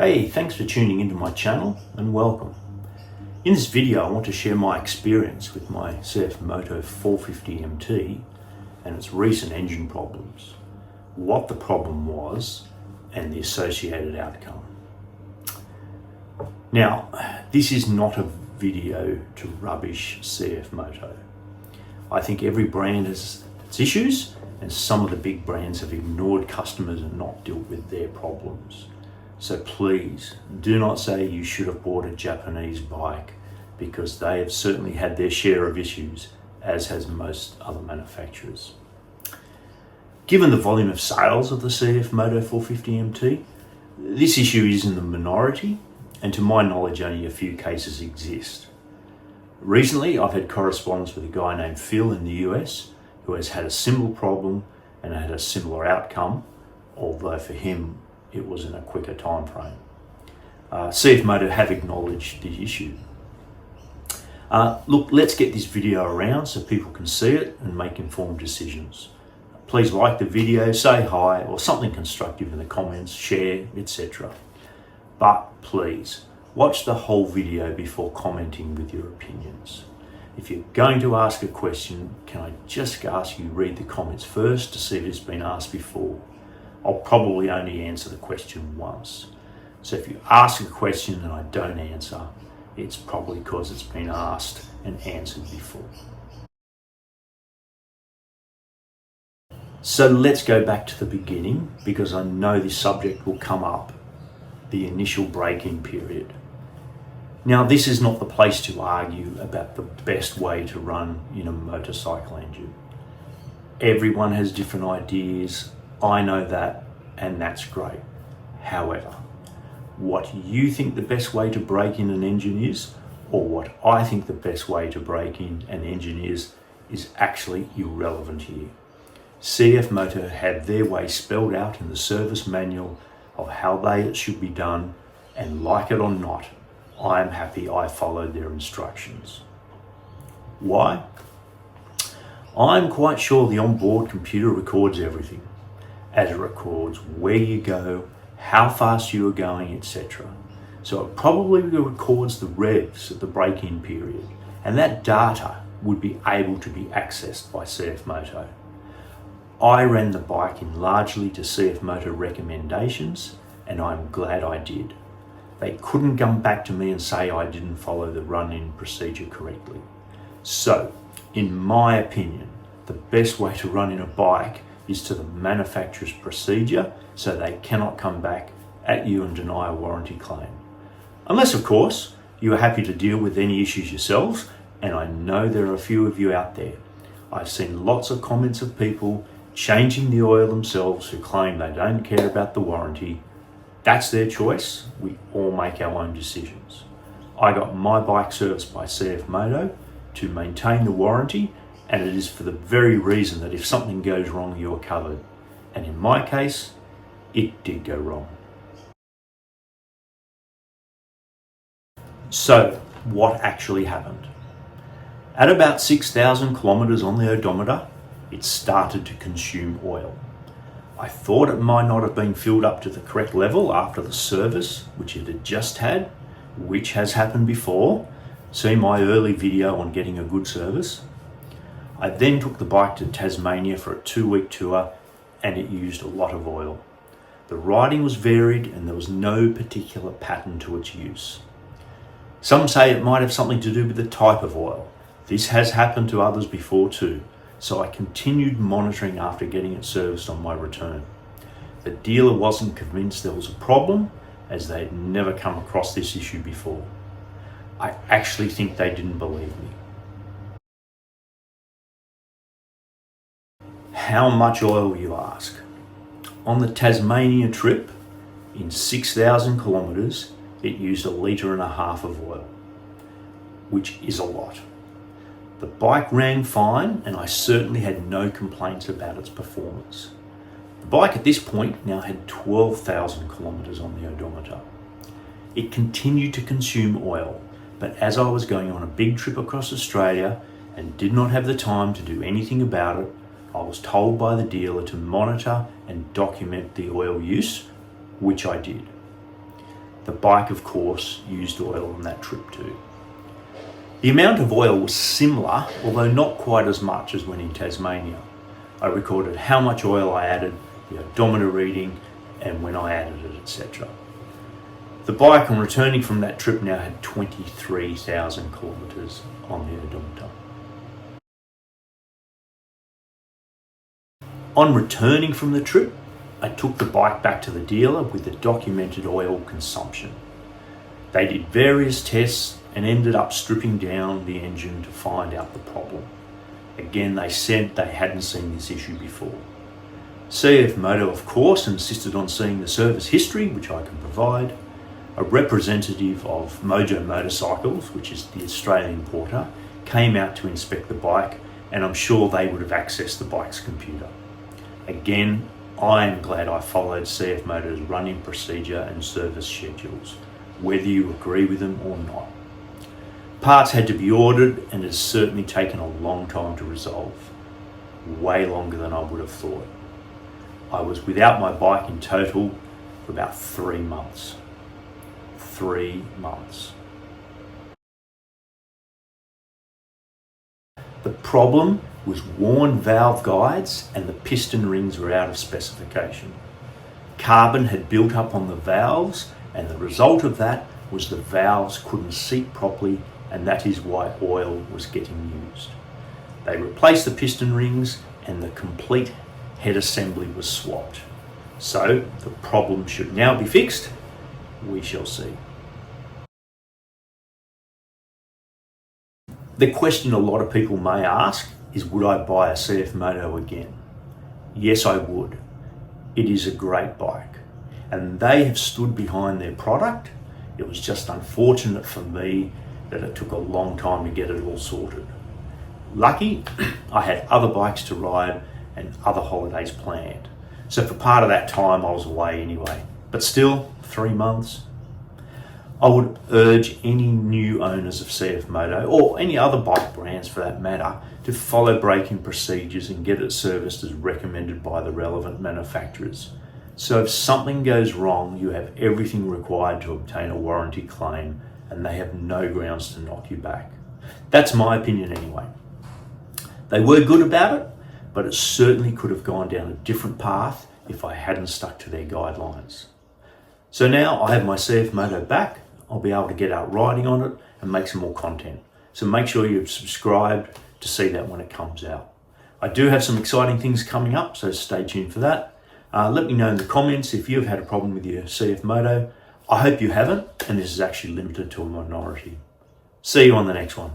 Hey, thanks for tuning into my channel and welcome. In this video I want to share my experience with my CF Moto 450MT and its recent engine problems, what the problem was and the associated outcome. Now, this is not a video to rubbish CF Moto. I think every brand has its issues and some of the big brands have ignored customers and not dealt with their problems. So please do not say you should have bought a Japanese bike, because they have certainly had their share of issues, as has most other manufacturers. Given the volume of sales of the CF Moto 450MT, this issue is in the minority, and to my knowledge only a few cases exist. Recently I've had correspondence with a guy named Phil in the US who has had a similar problem and had a similar outcome, although for him it was in a quicker time frame. CF Moto have acknowledged the issue. Look, let's get this video around so people can see it and make informed decisions. Please like the video, say hi or something constructive in the comments, share, etc. But please, watch the whole video before commenting with your opinions. If you're going to ask a question, can I just ask you read the comments first to see if it's been asked before? I'll probably only answer the question once. So if you ask a question and I don't answer, it's probably because it's been asked and answered before. So let's go back to the beginning, because I know this subject will come up, the initial break-in period. Now, this is not the place to argue about the best way to run in a motorcycle engine. Everyone has different ideas. I know that, and that's great. However, what you think the best way to break in an engine is, or what I think the best way to break in an engine is actually irrelevant here. CF Moto have their way spelled out in the service manual of how it should be done, and like it or not, I am happy I followed their instructions. Why? I'm quite sure the onboard computer records everything, as it records where you go, how fast you are going, etc. So it probably records the revs at the break-in period, and that data would be able to be accessed by CF Moto. I ran the bike in largely to CF Moto recommendations, and I'm glad I did. They couldn't come back to me and say I didn't follow the run-in procedure correctly. So, in my opinion, the best way to run in a bike is to the manufacturer's procedure, so they cannot come back at you and deny a warranty claim. Unless, of course, you are happy to deal with any issues yourselves, and I know there are a few of you out there. I've seen lots of comments of people changing the oil themselves who claim they don't care about the warranty. That's their choice. We all make our own decisions. I got my bike serviced by CF Moto to maintain the warranty, and it is for the very reason that if something goes wrong, you're covered. And in my case, it did go wrong. So, what actually happened? At about 6,000 kilometers on the odometer, it started to consume oil. I thought it might not have been filled up to the correct level after the service, which it had just had, which has happened before. See my early video on getting a good service. I then took the bike to Tasmania for a 2-week tour, and it used a lot of oil. The riding was varied and there was no particular pattern to its use. Some say it might have something to do with the type of oil. This has happened to others before too, so I continued monitoring after getting it serviced on my return. The dealer wasn't convinced there was a problem, as they had never come across this issue before. I actually think they didn't believe me. How much oil, you ask? On the Tasmania trip, in 6,000 kilometers, it used 1.5 litres of oil, which is a lot. The bike ran fine, and I certainly had no complaints about its performance. The bike at this point now had 12,000 kilometers on the odometer. It continued to consume oil, but as I was going on a big trip across Australia and did not have the time to do anything about it, I was told by the dealer to monitor and document the oil use, which I did. The bike, of course, used oil on that trip too. The amount of oil was similar, although not quite as much as when in Tasmania. I recorded how much oil I added, the odometer reading, and when I added it, etc. The bike, on returning from that trip, now had 23,000 kilometres on the odometer. On returning from the trip, I took the bike back to the dealer with the documented oil consumption. They did various tests and ended up stripping down the engine to find out the problem. Again, they said they hadn't seen this issue before. CF Moto, of course, insisted on seeing the service history, which I can provide. A representative of Mojo Motorcycles, which is the Australian importer, came out to inspect the bike, and I'm sure they would have accessed the bike's computer. Again, I am glad I followed CF Moto's running procedure and service schedules, whether you agree with them or not. Parts had to be ordered, and it has certainly taken a long time to resolve. Way longer than I would have thought. I was without my bike in total for about 3 months. 3 months. The problem was worn valve guides, and the piston rings were out of specification. Carbon had built up on the valves, and the result of that was the valves couldn't seat properly, and that is why oil was getting used. They replaced the piston rings, and the complete head assembly was swapped. So the problem should now be fixed. We shall see. The question a lot of people may ask is, would I buy a CF Moto again? Yes, I would. It is a great bike, and they have stood behind their product. It was just unfortunate for me that it took a long time to get it all sorted. Lucky, I had other bikes to ride and other holidays planned. So for part of that time I was away anyway. But still, 3 months. I would urge any new owners of CF Moto, or any other bike brands for that matter, to follow braking procedures and get it serviced as recommended by the relevant manufacturers. So if something goes wrong, you have everything required to obtain a warranty claim, and they have no grounds to knock you back. That's my opinion anyway. They were good about it, but it certainly could have gone down a different path if I hadn't stuck to their guidelines. So now I have my CF Moto back. I'll be able to get out riding on it and make some more content. So make sure you've subscribed to see that when it comes out. I do have some exciting things coming up, so stay tuned for that. Let me know in the comments if you've had a problem with your CF Moto. I hope you haven't, and this is actually limited to a minority. See you on the next one.